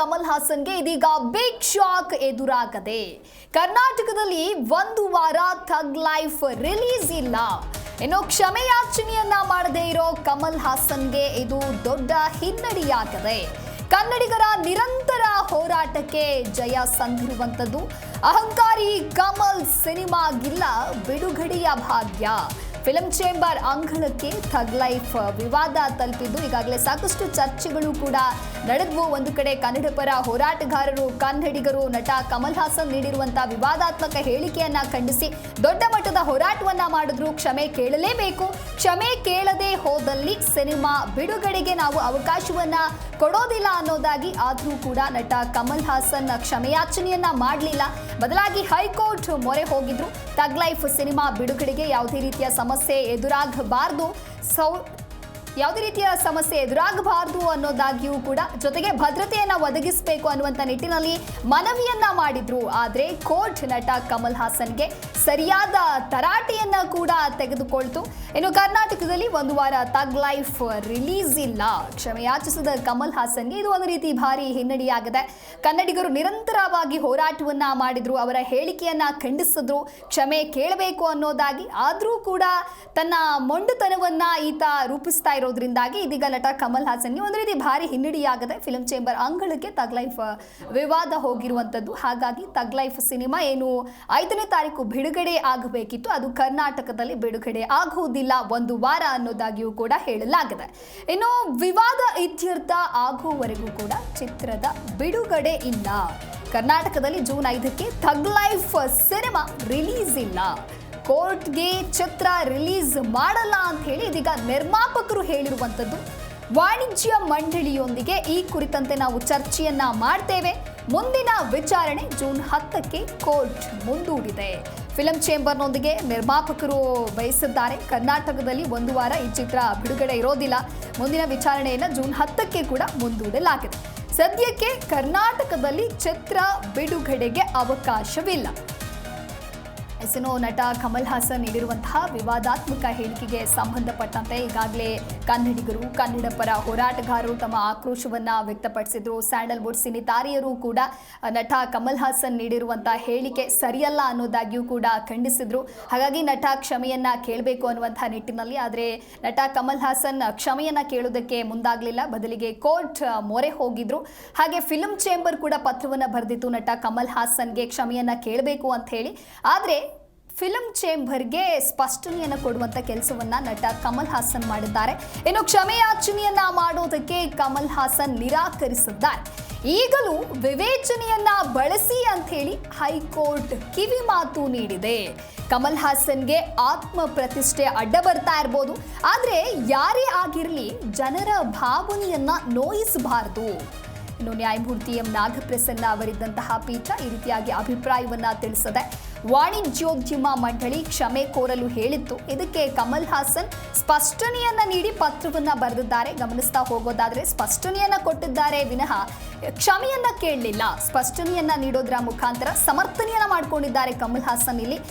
ಕಮಲ್ ಹಾಸನ್ಗೆ ಇದೀಗ big shock ಎದುರಾಗದೆ. ಕರ್ನಾಟಕದಲ್ಲಿ ಒಂದು ವಾರ ಥಗ್ ಲೈಫ್ ರಿಲೀಸ್ ಇಲ್ಲ. ಇನ್ನು ಕ್ಷಮೆಯಾಚನೆಯನ್ನ ಮಾಡದೇ ಇರೋ ಕಮಲ್ ಹಾಸನ್ಗೆ ಇದು ದೊಡ್ಡ ಹಿನ್ನಡೆಯಾಗಿದೆ. ಕನ್ನಡಿಗರ ನಿರಂತರ ಹೋರಾಟಕ್ಕೆ ಜಯ ಸಂದಿರುವಂಥದ್ದು. ಅಹಂಕಾರಿ ಕಮಲ್ ಸಿನಿಮಾಗಿಲ್ಲ ಬಿಡುಗಡೆಯ ಭಾಗ್ಯ. ಫಿಲಂ ಚೇಂಬರ್ ಅಂಗಳಕ್ಕೆ ಥಗ್ ಲೈಫ್ ವಿವಾದ ತಲುಪಿದ್ದು ಈಗಾಗಲೇ ಸಾಕಷ್ಟು ಚರ್ಚೆಗಳು ಕೂಡ ನಡೆದವು. ಒಂದು ಕಡೆ ಕನ್ನಡ ಪರ ಹೋರಾಟಗಾರರು, ಕನ್ನಡಿಗರು ನಟ ಕಮಲ್ ಹಾಸನ್ ನೀಡಿರುವಂತಹ ವಿವಾದಾತ್ಮಕ ಹೇಳಿಕೆಯನ್ನ ಖಂಡಿಸಿ ದೊಡ್ಡ ಮಟ್ಟದ ಹೋರಾಟವನ್ನ ಮಾಡಿದ್ರು. ಕ್ಷಮೆ ಕೇಳಲೇಬೇಕು, ಕ್ಷಮೆ ಕೇಳದೆ ಹೋದಲ್ಲಿ ಸಿನಿಮಾ ಬಿಡುಗಡೆಗೆ ನಾವು ಅವಕಾಶವನ್ನ ಕೊಡೋದಿಲ್ಲ ಅನ್ನೋದಾಗಿ. ಆದರೂ ಕೂಡ ನಟ ಕಮಲ್ ಹಾಸನ್ ಕ್ಷಮೆಯಾಚನೆಯನ್ನ ಮಾಡಲಿಲ್ಲ. ಬದಲಾಗಿ ಹೈಕೋರ್ಟ್ ಮೊರೆ ಹೋಗಿದ್ರು. ಥಗ್ ಲೈಫ್ ಸಿನಿಮಾ ಬಿಡುಗಡೆಗೆ ಯಾವುದೇ ರೀತಿಯ ಸಮಸ್ಯೆ ಎದುರಾಗಬಾರದು ಅನ್ನೋದಾಗಿಯೂ ಕೂಡ, ಜೊತೆಗೆ ಭದ್ರತೆಯನ್ನ ಒದಗಿಸಬೇಕು ಅನ್ನುವಂಥ ನಿಟ್ಟಿನಲ್ಲಿ ಮನವಿಯನ್ನ ಮಾಡಿದ್ರು. ಆದರೆ ಕೋರ್ಟ್ ನಟ ಕಮಲ್ ಹಾಸನ್ಗೆ ಸರಿಯಾದ ತರಾಟೆಯನ್ನ ಕೂಡ ತೆಗೆದುಕೊಳ್ತು. ಇನ್ನು ಕರ್ನಾಟಕದಲ್ಲಿ ಒಂದು ವಾರ ಥಗ್ ಲೈಫ್ ರಿಲೀಸ್ ಇಲ್ಲ. ಕ್ಷಮೆಯಾಚಿಸಿದ ಕಮಲ್ ಹಾಸನ್ಗೆ ಇದು ಒಂದು ರೀತಿ ಭಾರಿ ಹಿನ್ನಡೆಯಾಗಿದೆ. ಕನ್ನಡಿಗರು ನಿರಂತರವಾಗಿ ಹೋರಾಟವನ್ನ ಮಾಡಿದ್ರು, ಅವರ ಹೇಳಿಕೆಯನ್ನ ಖಂಡಿಸಿದ್ರು, ಕ್ಷಮೆ ಕೇಳಬೇಕು ಅನ್ನೋದಾಗಿ. ಆದರೂ ಕೂಡ ತನ್ನ ಮೊಂಡುತನವನ್ನ ಈತ ರೂಪಿಸ್ತಾ ಇರೋದ್ರಿಂದಾಗಿ ಇದೀಗ ನಟ ಕಮಲ್ ಹಾಸನ್ಗೆ ಒಂದು ರೀತಿ ಭಾರಿ ಹಿನ್ನಡೆಯಾಗಿದೆ. ಫಿಲಂ ಚೇಂಬರ್ ಅಂಗಳಕ್ಕೆ ಥಗ್ ಲೈಫ್ ವಿವಾದ ಹೋಗಿರುವಂಥದ್ದು. ಹಾಗಾಗಿ ಥಗ್ ಲೈಫ್ ಸಿನಿಮಾ ಏನು 5ನೇ ತಾರೀಕು ಬಿಡುಗಡೆ ಆಗಬೇಕಿತ್ತು, ಅದು ಕರ್ನಾಟಕದಲ್ಲಿ ಬಿಡುಗಡೆ ಆಗುವುದಿಲ್ಲ ಒಂದು ವಾರ ಅನ್ನೋದಾಗಿಯೂ ಕೂಡ ಹೇಳಲಾಗಿದೆ. ಇನ್ನು ವಿವಾದ ಇತ್ಯರ್ಥ ಆಗುವವರೆಗೂ ಕೂಡ ಚಿತ್ರದ ಬಿಡುಗಡೆ ಇಲ್ಲ. ಕರ್ನಾಟಕದಲ್ಲಿ ಜೂನ್ 5ಕ್ಕೆ ಥಗ್ ಲೈಫ್ ಸಿನಿಮಾ ರಿಲೀಸ್ ಇಲ್ಲ. ಕೋರ್ಟ್ಗೆ ಚಿತ್ರ ರಿಲೀಸ್ ಮಾಡಲ್ಲ ಅಂತ ಹೇಳಿ ಇದೀಗ ನಿರ್ಮಾಪಕರು ಹೇಳಿರುವಂಥದ್ದು. ವಾಣಿಜ್ಯ ಮಂಡಳಿಯೊಂದಿಗೆ ಈ ಕುರಿತಂತೆ ನಾವು ಚರ್ಚೆಯನ್ನ ಮಾಡ್ತೇವೆ. ಮುಂದಿನ ವಿಚಾರಣೆ ಜೂನ್ 10ಕ್ಕೆ ಕೋರ್ಟ್ ಮುಂದೂಡಿದೆ. ಫಿಲಂ ಚೇಂಬರ್ನೊಂದಿಗೆ ನಿರ್ಮಾಪಕರು ಬಯಸಿದ್ದಾರೆ. ಕರ್ನಾಟಕದಲ್ಲಿ ಒಂದು ವಾರ ಈ ಚಿತ್ರ ಬಿಡುಗಡೆ ಇರೋದಿಲ್ಲ. ಮುಂದಿನ ವಿಚಾರಣೆಯನ್ನು ಜೂನ್ 10ಕ್ಕೆ ಕೂಡ ಮುಂದೂಡಲಾಗಿದೆ. ಸದ್ಯಕ್ಕೆ ಕರ್ನಾಟಕದಲ್ಲಿ ಚಿತ್ರ ಬಿಡುಗಡೆಗೆ ಅವಕಾಶವಿಲ್ಲ. ಇನ್ನು ನಟ ಕಮಲ್ ಹಾಸನ್ ನೀಡಿರುವಂತಹ ವಿವಾದಾತ್ಮಕ ಹೇಳಿಕೆಗೆ ಸಂಬಂಧಪಟ್ಟಂತೆ ಈಗಾಗಲೇ ಕನ್ನಡಿಗರು, ಕನ್ನಡ ಪರ ಹೋರಾಟಗಾರರು ತಮ್ಮ ಆಕ್ರೋಶವನ್ನ ವ್ಯಕ್ತಪಡಿಸಿದ್ರು. ಸ್ಯಾಂಡಲ್ವುಡ್ ಸಿನಿತಾರಿಯರು ಕೂಡ ನಟ ಕಮಲ್ ಹಾಸನ್ ನೀಡಿರುವಂತಹ ಹೇಳಿಕೆ ಸರಿಯಲ್ಲ ಅನ್ನೋದಾಗಿಯೂ ಕೂಡ ಖಂಡಿಸಿದ್ರು. ಹಾಗಾಗಿ ನಟ ಕ್ಷಮೆಯನ್ನ ಕೇಳಬೇಕು ಅನ್ನುವಂತಹ ನಿಟ್ಟಿನಲ್ಲಿ, ಆದರೆ ನಟ ಕಮಲ್ ಹಾಸನ್ ಕ್ಷಮೆಯನ್ನ ಕೇಳೋದಕ್ಕೆ ಮುಂದಾಗಲಿಲ್ಲ. ಬದಲಿಗೆ ಕೋರ್ಟ್ ಮೊರೆ ಹೋಗಿದ್ರು. ಹಾಗೆ ಫಿಲಂ ಚೇಂಬರ್ ಕೂಡ ಪತ್ರವನ್ನ ಬರೆದಿತ್ತು ನಟ ಕಮಲ್ ಹಾಸನ್ಗೆ ಕ್ಷಮೆಯನ್ನ ಕೇಳಬೇಕು ಅಂತ ಹೇಳಿ. ಆದರೆ ಫಿಲಂ ಚೇಂಬರ್ಗೆ ಸ್ಪಷ್ಟನೆಯನ್ನು ಕೊಡುವಂಥ ಕೆಲಸವನ್ನ ನಟ ಕಮಲ್ ಹಾಸನ್ ಮಾಡಿದ್ದಾರೆ. ಇನ್ನು ಕ್ಷಮೆಯಾಚನೆಯನ್ನ ಮಾಡೋದಕ್ಕೆ ಕಮಲ್ ಹಾಸನ್ ನಿರಾಕರಿಸಿದ್ದಾರೆ. ಈಗಲೂ ವಿವೇಚನೆಯನ್ನ ಬಳಸಿ ಅಂತ ಹೇಳಿ ಹೈಕೋರ್ಟ್ ಕಿವಿ ಮಾತು ನೀಡಿದೆ. ಕಮಲ್ ಹಾಸನ್ಗೆ ಆತ್ಮ ಪ್ರತಿಷ್ಠೆ ಅಡ್ಡ ಬರ್ತಾ ಇರ್ಬೋದು, ಆದರೆ ಯಾರೇ ಆಗಿರಲಿ ಜನರ ಭಾವನೆಯನ್ನ ನೋಯಿಸಬಾರದು. ಇನ್ನು ನ್ಯಾಯಮೂರ್ತಿ ಎಂ ನಾಗಪ್ರಸನ್ನ ಅವರಿದ್ದಂತಹ ಪೀಠ ಈ ರೀತಿಯಾಗಿ ಅಭಿಪ್ರಾಯವನ್ನ ತಿಳಿಸಿದೆ. ವಾಣಿಜ್ಯೋದ್ಯಮ ಮಂಡಳಿ ಕ್ಷಮೆ ಕೋರಲು ಹೇಳಿತ್ತು. ಇದಕ್ಕೆ ಕಮಲ್ ಹಾಸನ್ ಸ್ಪಷ್ಟನೆಯನ್ನ ನೀಡಿ ಪತ್ರವನ್ನ ಬರೆದಿದ್ದಾರೆ. ಗಮನಿಸ್ತಾ ಹೋಗೋದಾದ್ರೆ ಸ್ಪಷ್ಟನೆಯನ್ನ ಕೊಟ್ಟಿದ್ದಾರೆ ವಿನಃ ಕ್ಷಮೆಯನ್ನ ಕೇಳಲಿಲ್ಲ. ಸ್ಪಷ್ಟನೆಯನ್ನ ನೀಡೋದ್ರ ಮುಖಾಂತರ ಸಮರ್ಥನೆಯನ್ನ ಮಾಡ್ಕೊಂಡಿದ್ದಾರೆ ಕಮಲ್ ಹಾಸನ್.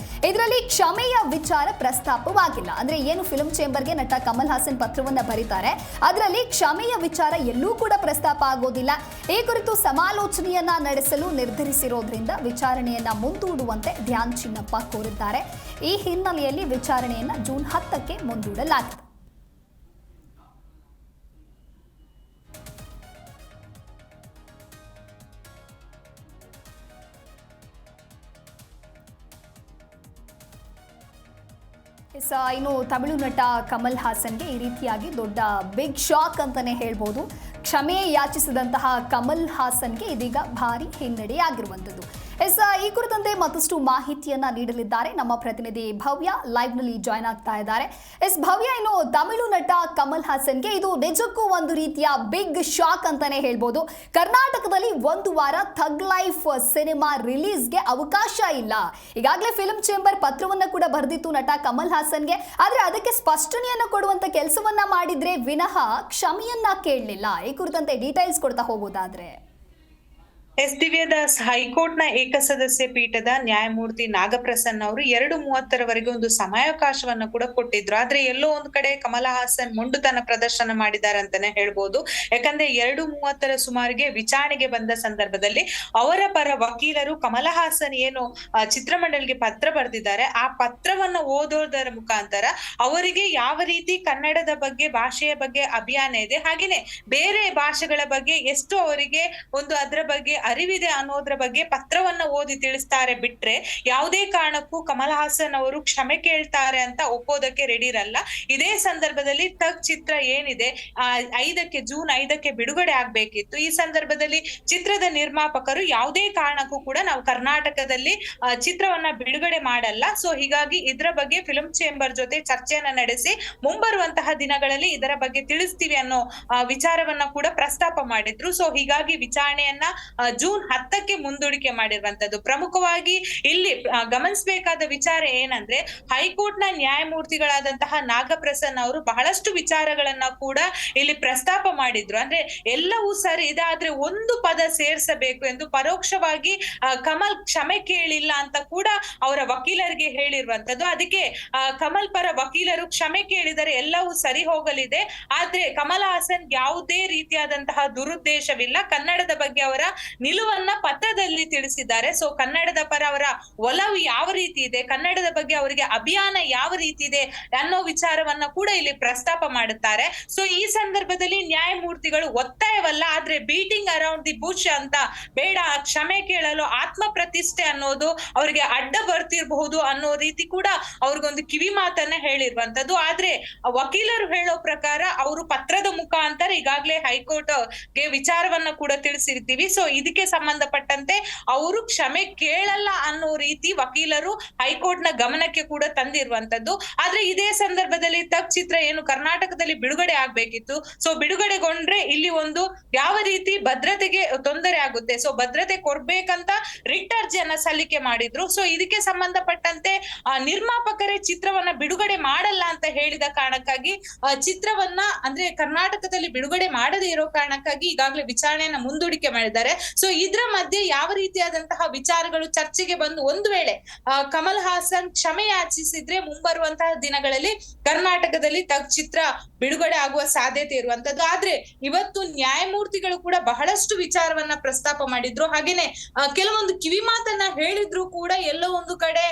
ಇದರಲ್ಲಿ ಕ್ಷಮೆಯ ವಿಚಾರ ಪ್ರಸ್ತಾಪವಾಗಿಲ್ಲ. ಅಂದ್ರೆ ಏನು ಫಿಲಂ ಚೇಂಬರ್ಗೆ ನಟ ಕಮಲ್ ಹಾಸನ್ ಪತ್ರವನ್ನ ಬರೀತಾರೆ, ಅದರಲ್ಲಿ ಕ್ಷಮೆಯ ವಿಚಾರ ಎಲ್ಲೂ ಕೂಡ ಪ್ರಸ್ತಾಪ ಆಗೋದಿಲ್ಲ. ಈ ಕುರಿತು ಸಮಾಲೋಚನೆಯನ್ನ ನಡೆಸಲು ನಿರ್ಧರಿಸಿರೋದ್ರಿಂದ ವಿಚಾರಣೆಯನ್ನ ಮುಂದೂಡುವಂತೆ ಧ್ಯಾನ್ ಚಿನ್ನಪ್ಪ ಕೋರಿದ್ದಾರೆ. ಈ ಹಿನ್ನೆಲೆಯಲ್ಲಿ ವಿಚಾರಣೆಯನ್ನ ಜೂನ್ 10ಕ್ಕೆ ಮುಂದೂಡಲಾಗಿದೆ. ಇನ್ನು ತಮಿಳು ನಟ ಕಮಲ್ ಹಾಸನ್ಗೆ ಈ ರೀತಿಯಾಗಿ ದೊಡ್ಡ ಬಿಗ್ ಶಾಕ್ ಅಂತಾನೆ ಹೇಳ್ಬೋದು. ಕ್ಷಮೆ ಯಾಚಿಸಿದಂತಹ ಕಮಲ್ ಹಾಸನ್ಗೆ ಇದೀಗ ಭಾರಿ ಹಿನ್ನಡೆಯಾಗಿರುವಂಥದ್ದು. ಈ ಕುರಿತಂತೆ ಮತ್ತಷ್ಟು ಮಾಹಿತಿಯನ್ನ ನೀಡಲಿದ್ದಾರೆ ನಮ್ಮ ಪ್ರತಿನಿಧಿ ಭವ್ಯ. ಲೈವ್ ನಲ್ಲಿ ಜಾಯ್ನ್ ಆಗ್ತಾ ಇದ್ದಾರೆ. ಭವ್ಯ, ಇನ್ನು ತಮಿಳು ನಟ ಕಮಲ್ ಹಾಸನ್ಗೆ ಇದು ನಿಜಕ್ಕೂ ಒಂದು ರೀತಿಯ ಬಿಗ್ ಶಾಕ್ ಅಂತಾನೆ ಹೇಳ್ಬೋದು. ಕರ್ನಾಟಕದಲ್ಲಿ ಒಂದು ವಾರ ಥಗ್ ಲೈಫ್ ಸಿನಿಮಾ ರಿಲೀಸ್ಗೆ ಅವಕಾಶ ಇಲ್ಲ. ಈಗಾಗಲೇ ಫಿಲಂ ಚೇಂಬರ್ ಪತ್ರವನ್ನ ಕೂಡ ಬರೆದಿತ್ತು ನಟ ಕಮಲ್ ಹಾಸನ್ಗೆ, ಆದ್ರೆ ಅದಕ್ಕೆ ಸ್ಪಷ್ಟನೆಯನ್ನ ಕೊಡುವಂತ ಕೆಲಸವನ್ನ ಮಾಡಿದ್ರೆ ವಿನಃ ಕ್ಷಮೆಯನ್ನ ಕೇಳಲಿಲ್ಲ. ಈ ಕುರಿತಂತೆ ಡೀಟೇಲ್ಸ್ ಕೊಡ್ತಾ ಹೋಗೋದಾದ್ರೆ ಎಸ್ ದಿವ್ಯದಾಸ್ ಹೈಕೋರ್ಟ್ನ ಏಕಸದಸ್ಯ ಪೀಠದ ನ್ಯಾಯಮೂರ್ತಿ ನಾಗಪ್ರಸನ್ನ ಅವರು 2:30ರವರೆಗೆ ಒಂದು ಸಮಯಾವಕಾಶವನ್ನ ಕೂಡ ಕೊಟ್ಟಿದ್ರು. ಆದ್ರೆ ಎಲ್ಲೋ ಒಂದ್ ಕಡೆ ಕಮಲ ಹಾಸನ್ ಮೊಂಡುತನ ಪ್ರದರ್ಶನ ಮಾಡಿದ್ದಾರೆ ಅಂತಾನೆ ಹೇಳ್ಬೋದು. ಯಾಕಂದ್ರೆ 2:30ರ ಸುಮಾರಿಗೆ ವಿಚಾರಣೆಗೆ ಬಂದ ಸಂದರ್ಭದಲ್ಲಿ ಅವರ ಪರ ವಕೀಲರು ಕಮಲ ಹಾಸನ್ ಏನು ಚಿತ್ರಮಂಡಲ್ಗೆ ಪತ್ರ ಬರೆದಿದ್ದಾರೆ, ಆ ಪತ್ರವನ್ನ ಓದೋದರ ಮುಖಾಂತರ ಅವರಿಗೆ ಯಾವ ರೀತಿ ಕನ್ನಡದ ಬಗ್ಗೆ, ಭಾಷೆಯ ಬಗ್ಗೆ ಅಭಿಯಾನ ಇದೆ, ಹಾಗೇನೆ ಬೇರೆ ಭಾಷೆಗಳ ಬಗ್ಗೆ ಎಷ್ಟು ಅವರಿಗೆ ಒಂದು ಅದರ ಬಗ್ಗೆ ಅರಿವಿದೆ ಅನ್ನೋದ್ರ ಬಗ್ಗೆ ಪತ್ರವನ್ನ ಓದಿ ತಿಳಿಸ್ತಾರೆ ಬಿಟ್ರೆ ಯಾವುದೇ ಕಾರಣಕ್ಕೂ ಕಮಲ್ ಹಾಸನ್ ಅವರು ಕ್ಷಮೆ ಕೇಳ್ತಾರೆ ಅಂತ ಒಪ್ಪೋದಕ್ಕೆ ರೆಡಿ ಇರಲ್ಲ. ಇದೇ ಸಂದರ್ಭದಲ್ಲಿ ತಗ್ ಚಿತ್ರ ಏನಿದೆ ಜೂನ್ 5ಕ್ಕೆ ಬಿಡುಗಡೆ ಆಗ್ಬೇಕಿತ್ತು. ಈ ಸಂದರ್ಭದಲ್ಲಿ ಚಿತ್ರದ ನಿರ್ಮಾಪಕರು ಯಾವುದೇ ಕಾರಣಕ್ಕೂ ಕೂಡ ನಾವು ಕರ್ನಾಟಕದಲ್ಲಿ ಚಿತ್ರವನ್ನ ಬಿಡುಗಡೆ ಮಾಡಲ್ಲ, ಸೊ ಹೀಗಾಗಿ ಇದರ ಬಗ್ಗೆ ಫಿಲ್ಮ್ ಚೇಂಬರ್ ಜೊತೆ ಚರ್ಚೆಯನ್ನ ನಡೆಸಿ ಮುಂಬರುವಂತಹ ದಿನಗಳಲ್ಲಿ ಇದರ ಬಗ್ಗೆ ತಿಳಿಸ್ತೀವಿ ಅನ್ನೋ ವಿಚಾರವನ್ನ ಕೂಡ ಪ್ರಸ್ತಾಪ ಮಾಡಿದ್ರು. ಸೊ ಹೀಗಾಗಿ ವಿಚಾರಣೆಯನ್ನ ಜೂನ್ 10ಕ್ಕೆ ಮುಂದೂಡಿಕೆ ಮಾಡಿರುವಂತದ್ದು. ಪ್ರಮುಖವಾಗಿ ಇಲ್ಲಿ ಗಮನಿಸಬೇಕಾದ ವಿಚಾರ ಏನಂದ್ರೆ, ಹೈಕೋರ್ಟ್ ನ ನ್ಯಾಯಮೂರ್ತಿಗಳಾದಂತಹ ನಾಗಪ್ರಸನ್ನ ಅವರು ಬಹಳಷ್ಟು ವಿಚಾರಗಳನ್ನ ಕೂಡ ಇಲ್ಲಿ ಪ್ರಸ್ತಾಪ ಮಾಡಿದ್ರು. ಅಂದ್ರೆ ಎಲ್ಲವೂ ಸರಿ ಇದೆ, ಆದ್ರೆ ಒಂದು ಪದ ಸೇರ್ಸಬೇಕು ಎಂದು ಪರೋಕ್ಷವಾಗಿ ಕಮಲ್ ಕ್ಷಮೆ ಕೇಳಿಲ್ಲ ಅಂತ ಕೂಡ ಅವರ ವಕೀಲರಿಗೆ ಹೇಳಿರುವಂತದ್ದು. ಅದಕ್ಕೆ ಕಮಲ್ ಪರ ವಕೀಲರು ಕ್ಷಮೆ ಕೇಳಿದರೆ ಎಲ್ಲವೂ ಸರಿ ಹೋಗಲಿದೆ, ಆದ್ರೆ ಕಮಲ್ ಹಾಸನ್ ಯಾವುದೇ ರೀತಿಯಾದಂತಹ ದುರುದ್ದೇಶವಿಲ್ಲ, ಕನ್ನಡದ ಬಗ್ಗೆ ಅವರ ನಿಲುವನ್ನ ಪತ್ರದಲ್ಲಿ ತಿಳಿಸಿದ್ದಾರೆ. ಸೊ ಕನ್ನಡದ ಪರ ಅವರ ಒಲವು ಯಾವ ರೀತಿ ಇದೆ, ಕನ್ನಡದ ಬಗ್ಗೆ ಅವರಿಗೆ ಅಭಿಯಾನ ಯಾವ ರೀತಿ ಇದೆ ಅನ್ನೋ ವಿಚಾರವನ್ನ ಕೂಡ ಇಲ್ಲಿ ಪ್ರಸ್ತಾಪ ಮಾಡುತ್ತಾರೆ. ಸೊ ಈ ಸಂದರ್ಭದಲ್ಲಿ ನ್ಯಾಯಮೂರ್ತಿಗಳು ಒತ್ತಾಯವಲ್ಲ, ಆದ್ರೆ ಬೀಟಿಂಗ್ ಅರೌಂಡ್ ದಿ ಬುಷ್ ಅಂತ ಬೇಡ, ಕ್ಷಮೆ ಕೇಳಲು ಆತ್ಮ ಪ್ರತಿಷ್ಠೆ ಅನ್ನೋದು ಅವರಿಗೆ ಅಡ್ಡ ಬರ್ತಿರಬಹುದು ಅನ್ನೋ ರೀತಿ ಕೂಡ ಅವ್ರಿಗೊಂದು ಕಿವಿ ಮಾತನ್ನ ಹೇಳಿರುವಂತದ್ದು. ಆದ್ರೆ ವಕೀಲರು ಹೇಳೋ ಪ್ರಕಾರ ಅವರು ಪತ್ರದ ಮುಖಾಂತರ ಈಗಾಗಲೇ ಹೈಕೋರ್ಟ್ ಗೆ ವಿಚಾರವನ್ನ ಕೂಡ ತಿಳಿಸಿರ್ತೀವಿ, ಸೊ ಇದಕ್ಕೆ ಸಂಬಂಧಪಟ್ಟಂತೆ ಅವರು ಕ್ಷಮೆ ಕೇಳಲ್ಲ ಅನ್ನೋ ರೀತಿ ವಕೀಲರು ಹೈಕೋರ್ಟ್ ನ ಗಮನಕ್ಕೆ ಕೂಡ ತಂದಿರುವಂತದ್ದು. ಆದ್ರೆ ಇದೇ ಸಂದರ್ಭದಲ್ಲಿ ತಗ್ ಚಿತ್ರ ಏನು ಕರ್ನಾಟಕದಲ್ಲಿ ಬಿಡುಗಡೆ ಆಗ್ಬೇಕಿತ್ತು, ಸೊ ಬಿಡುಗಡೆಗೊಂಡ್ರೆ ಇಲ್ಲಿ ಒಂದು ಯಾವ ರೀತಿ ಭದ್ರತೆಗೆ ತೊಂದರೆ ಆಗುತ್ತೆ, ಸೊ ಭದ್ರತೆ ಕೊಡ್ಬೇಕಂತ ರಿಟ್ ಅರ್ಜಿಯನ್ನ ಸಲ್ಲಿಕೆ ಮಾಡಿದ್ರು. ಸೊ ಇದಕ್ಕೆ ಸಂಬಂಧಪಟ್ಟಂತೆ ನಿರ್ಮಾಪಕರೇ ಚಿತ್ರವನ್ನ ಬಿಡುಗಡೆ ಮಾಡಲ್ಲ ಅಂತ ಹೇಳಿದ ಕಾರಣಕ್ಕಾಗಿ ಚಿತ್ರವನ್ನ ಅಂದ್ರೆ ಕರ್ನಾಟಕದಲ್ಲಿ ಬಿಡುಗಡೆ ಮಾಡದೇ ಇರೋ ಕಾರಣಕ್ಕಾಗಿ ಈಗಾಗಲೇ ವಿಚಾರಣೆಯನ್ನ ಮುಂದೂಡಿಕೆ ಮಾಡಿದ್ದಾರೆ. ಸೊ ಇದ್ರ ಮಧ್ಯೆ ಯಾವ ರೀತಿಯಾದಂತಹ ವಿಚಾರಗಳು ಚರ್ಚೆಗೆ ಬಂದು ಒಂದು ವೇಳೆ ಕಮಲ್ ಹಾಸನ್ ಕ್ಷಮೆ ಯಾಚಿಸಿದ್ರೆ ಮುಂಬರುವಂತಹ ದಿನಗಳಲ್ಲಿ ಕರ್ನಾಟಕದಲ್ಲಿ ತಗ್ ಚಿತ್ರ ಬಿಡುಗಡೆ ಆಗುವ ಸಾಧ್ಯತೆ ಇರುವಂತದ್ದು. ಆದ್ರೆ ಇವತ್ತು ನ್ಯಾಯಮೂರ್ತಿಗಳು ಕೂಡ ಬಹಳಷ್ಟು ವಿಚಾರವನ್ನ ಪ್ರಸ್ತಾಪ ಮಾಡಿದ್ರು, ಹಾಗೇನೆ ಕೆಲವೊಂದು ಕಿವಿ ಮಾತನ್ನ ಹೇಳಿದ್ರು ಕೂಡ. ಎಲ್ಲೋ ಒಂದು ಕಡೆ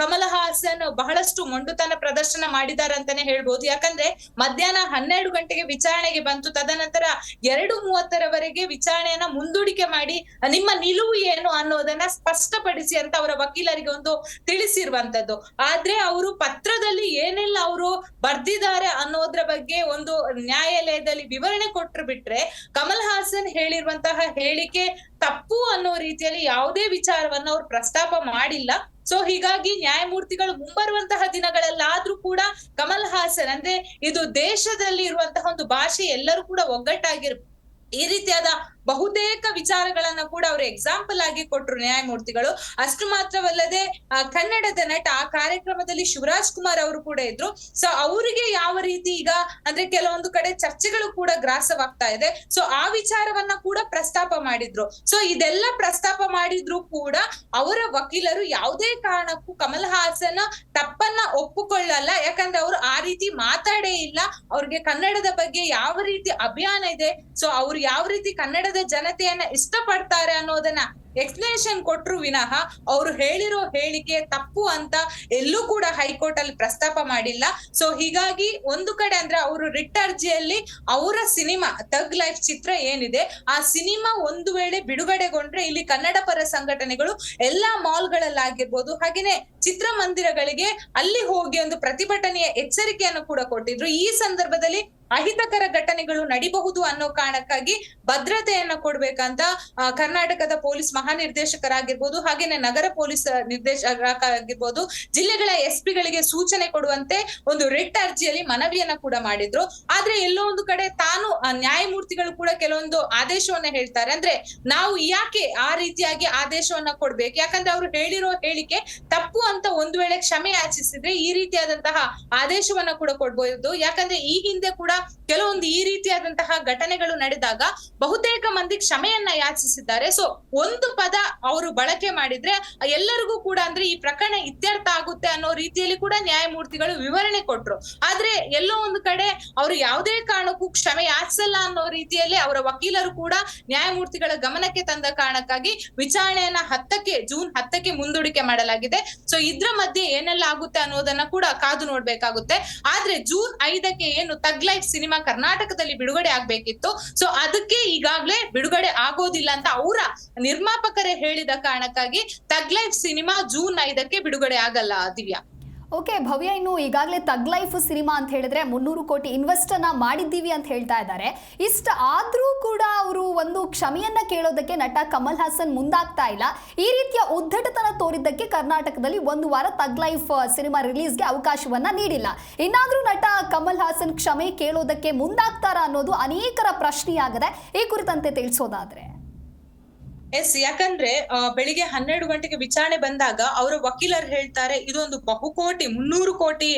ಕಮಲ್ ಹಾಸನ್ ಬಹಳಷ್ಟು ಮೊಂಡುತನ ಪ್ರದರ್ಶನ ಮಾಡಿದ್ದಾರೆ ಅಂತಾನೆ ಹೇಳ್ಬೋದು. ಯಾಕಂದ್ರೆ ಮಧ್ಯಾಹ್ನ 12 ಗಂಟೆಗೆ ವಿಚಾರಣೆಗೆ ಬಂತು, ತದನಂತರ 2:30ರವರೆಗೆ ವಿಚಾರಣೆಯನ್ನ ಮುಂದೂಡಿಕೆ ಮಾಡಿ ನಿಮ್ಮ ನಿಲುವು ಏನು ಅನ್ನೋದನ್ನ ಸ್ಪಷ್ಟಪಡಿಸಿ ಅಂತ ಅವರ ವಕೀಲರಿಗೆ ಒಂದು ತಿಳಿಸಿರುವಂತದ್ದು. ಆದ್ರೆ ಅವರು ಪತ್ರದಲ್ಲಿ ಏನೆಲ್ಲ ಅವರು ಬರ್ದಿದ್ದಾರೆ ಅನ್ನೋದ್ರ ಬಗ್ಗೆ ಒಂದು ನ್ಯಾಯಾಲಯದಲ್ಲಿ ವಿವರಣೆ ಕೊಟ್ಟರು ಬಿಟ್ರೆ ಕಮಲ್ ಹಾಸನ್ ಹೇಳಿರುವಂತಹ ಹೇಳಿಕೆ ತಪ್ಪು ಅನ್ನೋ ರೀತಿಯಲ್ಲಿ ಯಾವುದೇ ವಿಚಾರವನ್ನ ಅವ್ರು ಪ್ರಸ್ತಾಪ ಮಾಡಿಲ್ಲ. ಸೊ ಹೀಗಾಗಿ ನ್ಯಾಯಮೂರ್ತಿಗಳು ಮುಂಬರುವಂತಹ ದಿನಗಳಲ್ಲಾದ್ರೂ ಕೂಡ ಕಮಲ್ ಹಾಸನ್ ಅಂದ್ರೆ ಇದು ದೇಶದಲ್ಲಿ ಇರುವಂತಹ ಒಂದು ಭಾಷೆ, ಎಲ್ಲರೂ ಕೂಡ ಈ ರೀತಿಯಾದ ಬಹುತೇಕ ವಿಚಾರಗಳನ್ನ ಕೂಡ ಅವರು ಎಕ್ಸಾಂಪಲ್ ಆಗಿ ಕೊಟ್ರು ನ್ಯಾಯಮೂರ್ತಿಗಳು. ಅಷ್ಟು ಮಾತ್ರವಲ್ಲದೆ ಕನ್ನಡದ ನಟ ಆ ಕಾರ್ಯಕ್ರಮದಲ್ಲಿ ಶಿವರಾಜ್ ಕುಮಾರ್ ಅವರು ಕೂಡ ಇದ್ರು. ಸೊ ಅವರಿಗೆ ಯಾವ ರೀತಿ ಈಗ ಅಂದ್ರೆ ಕೆಲವೊಂದು ಕಡೆ ಚರ್ಚೆಗಳು ಕೂಡ ಗ್ರಾಸವಾಗ್ತಾ ಇದೆ, ಸೊ ಆ ವಿಚಾರವನ್ನ ಕೂಡ ಪ್ರಸ್ತಾಪ ಮಾಡಿದ್ರು. ಸೊ ಇದೆಲ್ಲ ಪ್ರಸ್ತಾಪ ಮಾಡಿದ್ರು ಕೂಡ ಅವರ ವಕೀಲರು ಯಾವುದೇ ಕಾರಣಕ್ಕೂ ಕಮಲ್ ಹಾಸನ್ ತಪ್ಪನ್ನ ಒಪ್ಪುಕೊಳ್ಳಲ್ಲ, ಯಾಕಂದ್ರೆ ಅವರು ಆ ರೀತಿ ಮಾತಾಡೇ ಇಲ್ಲ. ಅವ್ರಿಗೆ ಕನ್ನಡದ ಬಗ್ಗೆ ಯಾವ ರೀತಿ ಅಭಿಯಾನ ಇದೆ, ಸೊ ಅವ್ರು ಯಾವ ರೀತಿ ಕನ್ನಡದ ಜನತೆಯನ್ನ ಇಷ್ಟಪಡ್ತಾರೆ ಅನ್ನೋದನ್ನ ಎಕ್ಸ್ಪ್ಲನೇಷನ್ ಕೊಟ್ರು ವಿನಃ ಅವರು ಹೇಳಿರೋ ಹೇಳಿಕೆ ತಪ್ಪು ಅಂತ ಎಲ್ಲೂ ಕೂಡ ಹೈಕೋರ್ಟ್ ಅಲ್ಲಿ ಪ್ರಸ್ತಾಪ ಮಾಡಿಲ್ಲ. ಸೊ ಹೀಗಾಗಿ ಒಂದು ಕಡೆ ಅಂದ್ರೆ ಅವರು ರಿಟ್ ಅರ್ಜಿಯಲ್ಲಿ ಅವರ ಸಿನಿಮಾ ತಗ್ ಲೈಫ್ ಚಿತ್ರ ಏನಿದೆ ಆ ಸಿನಿಮಾ ಒಂದು ವೇಳೆ ಬಿಡುಗಡೆಗೊಂಡ್ರೆ ಇಲ್ಲಿ ಕನ್ನಡ ಪರ ಸಂಘಟನೆಗಳು ಎಲ್ಲಾ ಮಾಲ್ಗಳಲ್ಲಾಗಿರ್ಬೋದು, ಹಾಗೇನೆ ಚಿತ್ರಮಂದಿರಗಳಿಗೆ ಅಲ್ಲಿ ಹೋಗಿ ಒಂದು ಪ್ರತಿಭಟನೆಯ ಎಚ್ಚರಿಕೆಯನ್ನು ಕೂಡ ಕೊಟ್ಟಿದ್ರು. ಈ ಸಂದರ್ಭದಲ್ಲಿ ಅಹಿತಕರ ಘಟನೆಗಳು ನಡಿಬಹುದು ಅನ್ನೋ ಕಾರಣಕ್ಕಾಗಿ ಭದ್ರತೆಯನ್ನ ಕೊಡ್ಬೇಕಂತ ಕರ್ನಾಟಕದ ಪೊಲೀಸ್ ಮಹಾನಿರ್ದೇಶಕರಾಗಿರ್ಬೋದು, ಹಾಗೇನೆ ನಗರ ಪೊಲೀಸ್ ನಿರ್ದೇಶಕರಾಗಿರ್ಬೋದು, ಜಿಲ್ಲೆಗಳ ಎಸ್ಪಿಗಳಿಗೆ ಸೂಚನೆ ಕೊಡುವಂತೆ ಒಂದು ರಿಟ್ ಅರ್ಜಿಯಲ್ಲಿ ಮನವಿಯನ್ನ ಕೂಡ ಮಾಡಿದ್ರು. ಆದ್ರೆ ಎಲ್ಲೋ ಒಂದು ಕಡೆ ತಾನು ನ್ಯಾಯಮೂರ್ತಿಗಳು ಕೂಡ ಕೆಲವೊಂದು ಆದೇಶವನ್ನ ಹೇಳ್ತಾರೆ, ಅಂದ್ರೆ ನಾವು ಯಾಕೆ ಆ ರೀತಿಯಾಗಿ ಆದೇಶವನ್ನ ಕೊಡ್ಬೇಕು, ಯಾಕಂದ್ರೆ ಅವರು ಹೇಳಿರೋ ಹೇಳಿಕೆ ತಪ್ಪು ಅಂತ ಒಂದು ವೇಳೆ ಕ್ಷಮೆ ಯಾಚಿಸಿದ್ರೆ ಈ ರೀತಿಯಾದಂತಹ ಆದೇಶವನ್ನ ಕೂಡ ಕೊಡ್ಬೋದು. ಯಾಕಂದ್ರೆ ಈ ಹಿಂದೆ ಕೂಡ ಕೆಲವೊಂದು ಈ ರೀತಿಯಾದಂತಹ ಘಟನೆಗಳು ನಡೆದಾಗ ಬಹುತೇಕ ಮಂದಿ ಕ್ಷಮೆಯನ್ನ ಯಾಚಿಸಿದ್ದಾರೆ. ಸೊ ಒಂದು ಪದ ಅವರು ಬಳಕೆ ಮಾಡಿದ್ರೆ ಎಲ್ಲರಿಗೂ ಕೂಡ ಅಂದ್ರೆ ಈ ಪ್ರಕರಣ ಇತ್ಯರ್ಥ ಆಗುತ್ತೆ ಅನ್ನೋ ರೀತಿಯಲ್ಲಿ ಕೂಡ ನ್ಯಾಯಮೂರ್ತಿಗಳು ವಿವರಣೆ ಕೊಟ್ರು. ಆದ್ರೆ ಎಲ್ಲೋ ಒಂದು ಕಡೆ ಅವರು ಯಾವುದೇ ಕಾರಣಕ್ಕೂ ಕ್ಷಮೆ ಯಾಚಿಸಲ್ಲ ಅನ್ನೋ ರೀತಿಯಲ್ಲಿ ಅವರ ವಕೀಲರು ಕೂಡ ನ್ಯಾಯಮೂರ್ತಿಗಳ ಗಮನಕ್ಕೆ ತಂದ ಕಾರಣಕ್ಕಾಗಿ ವಿಚಾರಣೆಯನ್ನ ಜೂನ್ 10ಕ್ಕೆ ಮುಂದೂಡಿಕೆ ಮಾಡಲಾಗಿದೆ. ಸೊ ಇದ್ರ ಮಧ್ಯೆ ಏನೆಲ್ಲ ಆಗುತ್ತೆ ಅನ್ನೋದನ್ನ ಕೂಡ ಕಾದು ನೋಡ್ಬೇಕಾಗುತ್ತೆ. ಆದ್ರೆ ಜೂನ್ 5ಕ್ಕೆ ಏನು ತಗ್ ಲೈಫ್ ಸಿನಿಮಾ ಕರ್ನಾಟಕದಲ್ಲಿ ಬಿಡುಗಡೆ ಆಗ್ಬೇಕಿತ್ತು, ಸೊ ಅದಕ್ಕೆ ಈಗಾಗ್ಲೇ ಬಿಡುಗಡೆ ಆಗೋದಿಲ್ಲ ಅಂತ ಅವರ ನಿರ್ಮಾಪಕರೇ ಹೇಳಿದ ಕಾರಣಕ್ಕಾಗಿ ತಗ್ ಲೈಫ್ ಸಿನಿಮಾ ಜೂನ್ 5ಕ್ಕೆ ಬಿಡುಗಡೆ ಆಗಲ್ಲ. ದಿವ್ಯಾ. ಓಕೆ ಭವ್ಯ, ಇನ್ನು ಈಗಾಗಲೇ ತಗ್ ಲೈಫ್ ಸಿನಿಮಾ ಅಂತ ಹೇಳಿದ್ರೆ 300 ಕೋಟಿ ಇನ್ವೆಸ್ಟ್ ಅನ್ನ ಮಾಡಿದ್ದೀವಿ ಅಂತ ಹೇಳ್ತಾ ಇದ್ದಾರೆ. ಇಷ್ಟ ಆದ್ರೂ ಕೂಡ ಅವರು ಒಂದು ಕ್ಷಮೆಯನ್ನ ಕೇಳೋದಕ್ಕೆ ನಟ ಕಮಲ್ ಹಾಸನ್ ಮುಂದಾಗ್ತಾ ಇಲ್ಲ. ಈ ರೀತಿಯ ಉದ್ದಟತನ ತೋರಿದ್ದಕ್ಕೆ ಕರ್ನಾಟಕದಲ್ಲಿ 1 ವಾರ ತಗ್ ಲೈಫ್ ಸಿನಿಮಾ ರಿಲೀಸ್ಗೆ ಅವಕಾಶವನ್ನ ನೀಡಿಲ್ಲ. ಇನ್ನಾದ್ರೂ ನಟ ಕಮಲ್ ಹಾಸನ್ ಕ್ಷಮೆ ಕೇಳೋದಕ್ಕೆ ಮುಂದಾಗ್ತಾರಾ ಅನ್ನೋದು ಅನೇಕರ ಪ್ರಶ್ನೆಯಾಗಿದೆ. ಈ ಕುರಿತಂತೆ ತಿಳಿಸೋದಾದ್ರೆ ಎಸ್, ಯಾಕಂದ್ರೆ ಬೆಳಿಗ್ಗೆ 12 ಗಂಟೆಗೆ ವಿಚಾರಣೆ ಬಂದಾಗ ಅವರ ವಕೀಲರು ಹೇಳ್ತಾರೆ ಇದೊಂದು ಬಹುಕೋಟಿ 300 ಕೋಟಿ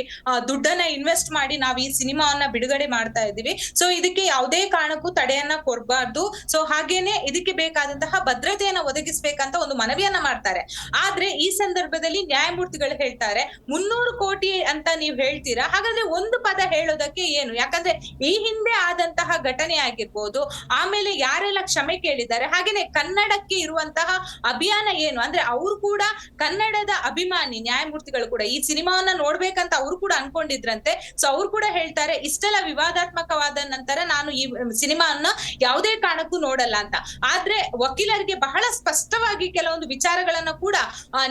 ದುಡ್ಡನ್ನ ಇನ್ವೆಸ್ಟ್ ಮಾಡಿ ನಾವು ಈ ಸಿನಿಮಾವನ್ನ ಬಿಡುಗಡೆ ಮಾಡ್ತಾ ಇದ್ದೀವಿ. ಸೊ ಇದಕ್ಕೆ ಯಾವುದೇ ಕಾರಣಕ್ಕೂ ತಡೆಯನ್ನ ಕೊಡಬಾರ್ದು. ಸೊ ಹಾಗೇನೆ ಇದಕ್ಕೆ ಬೇಕಾದಂತಹ ಭದ್ರತೆಯನ್ನ ಒದಗಿಸ್ಬೇಕಂತ ಒಂದು ಮನವಿಯನ್ನ ಮಾಡ್ತಾರೆ. ಆದ್ರೆ ಈ ಸಂದರ್ಭದಲ್ಲಿ ನ್ಯಾಯಮೂರ್ತಿಗಳು ಹೇಳ್ತಾರೆ 300 ಕೋಟಿ ಅಂತ ನೀವ್ ಹೇಳ್ತೀರಾ, ಹಾಗಾದ್ರೆ ಒಂದು ಪದ ಹೇಳೋದಕ್ಕೆ ಏನು? ಯಾಕಂದ್ರೆ ಈ ಹಿಂದೆ ಆದಂತಹ ಘಟನೆ ಆಗಿರ್ಬೋದು, ಆಮೇಲೆ ಯಾರೆಲ್ಲ ಕ್ಷಮೆ ಕೇಳಿದ್ದಾರೆ, ಹಾಗೇನೆ ಕನ್ನಡ ಇರುವಂತಹ ಅಭಿಯಾನ ಏನು ಅಂದ್ರೆ ಅವರು ಕೂಡ ಕನ್ನಡದ ಅಭಿಮಾನಿ ನ್ಯಾಯಮೂರ್ತಿಗಳು ಕೂಡ ಈ ಸಿನಿಮಾವನ್ನ ನೋಡ್ಬೇಕಂತ ಅವರು ಕೂಡ ಅನ್ಕೊಂಡಿದ್ರಂತೆ. ಸೊ ಅವ್ರು ಕೂಡ ಹೇಳ್ತಾರೆ ಇಷ್ಟೆಲ್ಲ ವಿವಾದಾತ್ಮಕವಾದ ನಂತರ ನಾನು ಈ ಸಿನಿಮಾವನ್ನ ಯಾವುದೇ ಕಾರಣಕ್ಕೂ ನೋಡಲ್ಲ ಅಂತ. ಆದ್ರೆ ವಕೀಲರಿಗೆ ಬಹಳ ಸ್ಪಷ್ಟವಾಗಿ ಕೆಲವೊಂದು ವಿಚಾರಗಳನ್ನ ಕೂಡ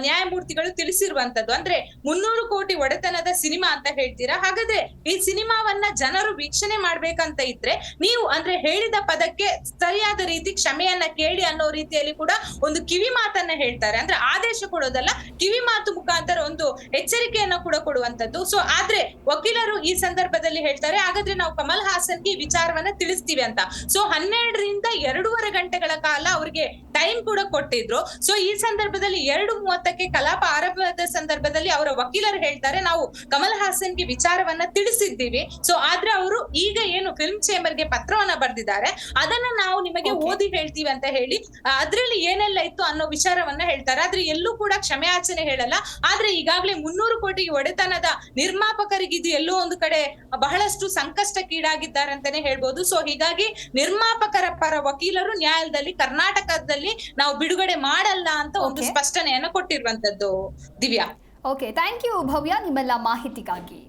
ನ್ಯಾಯಮೂರ್ತಿಗಳು ತಿಳಿಸಿರುವಂತದ್ದು. ಅಂದ್ರೆ 300 ಕೋಟಿ ಒಡೆತನದ ಸಿನಿಮಾ ಅಂತ ಹೇಳ್ತೀರಾ, ಹಾಗಾದ್ರೆ ಈ ಸಿನಿಮಾವನ್ನ ಜನರು ವೀಕ್ಷಣೆ ಮಾಡ್ಬೇಕಂತ ಇದ್ರೆ ನೀವು ಅಂದ್ರೆ ಹೇಳಿದ ಪದಕ್ಕೆ ಸರಿಯಾದ ರೀತಿ ಕ್ಷಮೆಯನ್ನ ಕೇಳಿ ಅನ್ನೋ ರೀತಿಯಲ್ಲಿ ಕೂಡ ಒಂದು ಕಿವಿ ಮಾತನ್ನ ಹೇಳ್ತಾರೆ. ಅಂದ್ರೆ ಆದೇಶ ಕೊಡೋದಲ್ಲ, ಕಿವಿ ಮಾತು ಮುಖಾಂತರ ಒಂದು ಎಚ್ಚರಿಕೆಯನ್ನ ಕೂಡ ಕೊಡುವಂತದ್ದು. ಸೊ ಆದ್ರೆ ವಕೀಲರು ಈ ಸಂದರ್ಭದಲ್ಲಿ ಹೇಳ್ತಾರೆ ಹಾಗಾದ್ರೆ ನಾವು ಕಮಲ್ ಹಾಸನ್ಗೆ ವಿಚಾರವನ್ನ ತಿಳಿಸ್ತೀವಿ ಅಂತ. ಸೊ 12ರಿಂದ 2.5 ಗಂಟೆಗಳ ಕಾಲ ಅವರಿಗೆ ಟೈಮ್ ಕೂಡ ಕೊಟ್ಟಿದ್ರು. ಸೊ ಈ ಸಂದರ್ಭದಲ್ಲಿ 2:30ಕ್ಕೆ ಕಲಾಪ ಆರಂಭದ ಸಂದರ್ಭದಲ್ಲಿ ಅವರ ವಕೀಲರು ಹೇಳ್ತಾರೆ ನಾವು ಕಮಲ್ ಹಾಸನ್ಗೆ ವಿಚಾರವನ್ನ ತಿಳಿಸಿದ್ದೀವಿ. ಸೊ ಆದ್ರೆ ಅವರು ಈಗ ಏನು ಫಿಲ್ಮ್ ಚೇಂಬರ್ಗೆ ಪತ್ರವನ್ನ ಬರೆದಿದ್ದಾರೆ ಅದನ್ನ ನಾವು ನಿಮಗೆ ಓದಿ ಹೇಳ್ತೀವಿ ಅಂತ ಹೇಳಿ ಅದ್ರಲ್ಲಿ ಏನೆಲ್ಲ ಇತ್ತು ಅನ್ನೋ ವಿಚಾರವನ್ನ ಹೇಳ್ತಾರೆ. ಆದ್ರೆ ಎಲ್ಲೂ ಕೂಡ ಕ್ಷಮೆಯಾಚನೆ ಹೇಳಲ್ಲ. ಆದ್ರೆ ಈಗಾಗ್ಲೇ 300 ಕೋಟಿ ಒಡೆತನದ ನಿರ್ಮಾಪಕರಿಗೆ ಇದು ಎಲ್ಲೋ ಒಂದು ಕಡೆ ಬಹಳಷ್ಟು ಸಂಕಷ್ಟಕ್ಕೀಡಾಗಿದ್ದಾರೆ ಅಂತಾನೆ ಹೇಳ್ಬೋದು. ಸೊ ಹೀಗಾಗಿ ನಿರ್ಮಾಪಕರ ಪರ ವಕೀಲರು ನ್ಯಾಯಾಲಯದಲ್ಲಿ ಕರ್ನಾಟಕದಲ್ಲಿ ನಾವು ಬಿಡುಗಡೆ ಮಾಡಲ್ಲ ಅಂತ ಒಂದು ಸ್ಪಷ್ಟನೆಯನ್ನ ಕೊಟ್ಟಿರುವಂತದ್ದು. ದಿವ್ಯಾ. ಓಕೆ, ಥ್ಯಾಂಕ್ ಯು ಭವ್ಯ ನಿಮ್ಮೆಲ್ಲ ಮಾಹಿತಿಗಾಗಿ.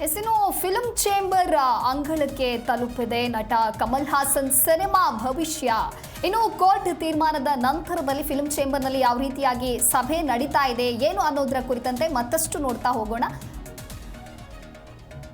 ಇನ್ನು ಫಿಲ್ಮ್ ಚೇಂಬರ್ ಅಂಗಳಕ್ಕೆ ತಲುಪಿದೆ ನಟ ಕಮಲ್ ಹಾಸನ್ ಸಿನಿಮಾ ಭವಿಷ್ಯ. ಇನ್ನು ಕೋರ್ಟ್ ತೀರ್ಮಾನದ ನಂತರದಲ್ಲಿ ಫಿಲ್ಮ್ ಚೇಂಬರ್ನಲ್ಲಿ ಯಾವ ರೀತಿಯಾಗಿ ಸಭೆ ನಡೀತಾ ಇದೆ ಏನು ಅನ್ನೋದರ ಕುರಿತಂತೆ ಮತ್ತಷ್ಟು ನೋಡ್ತಾ ಹೋಗೋಣ.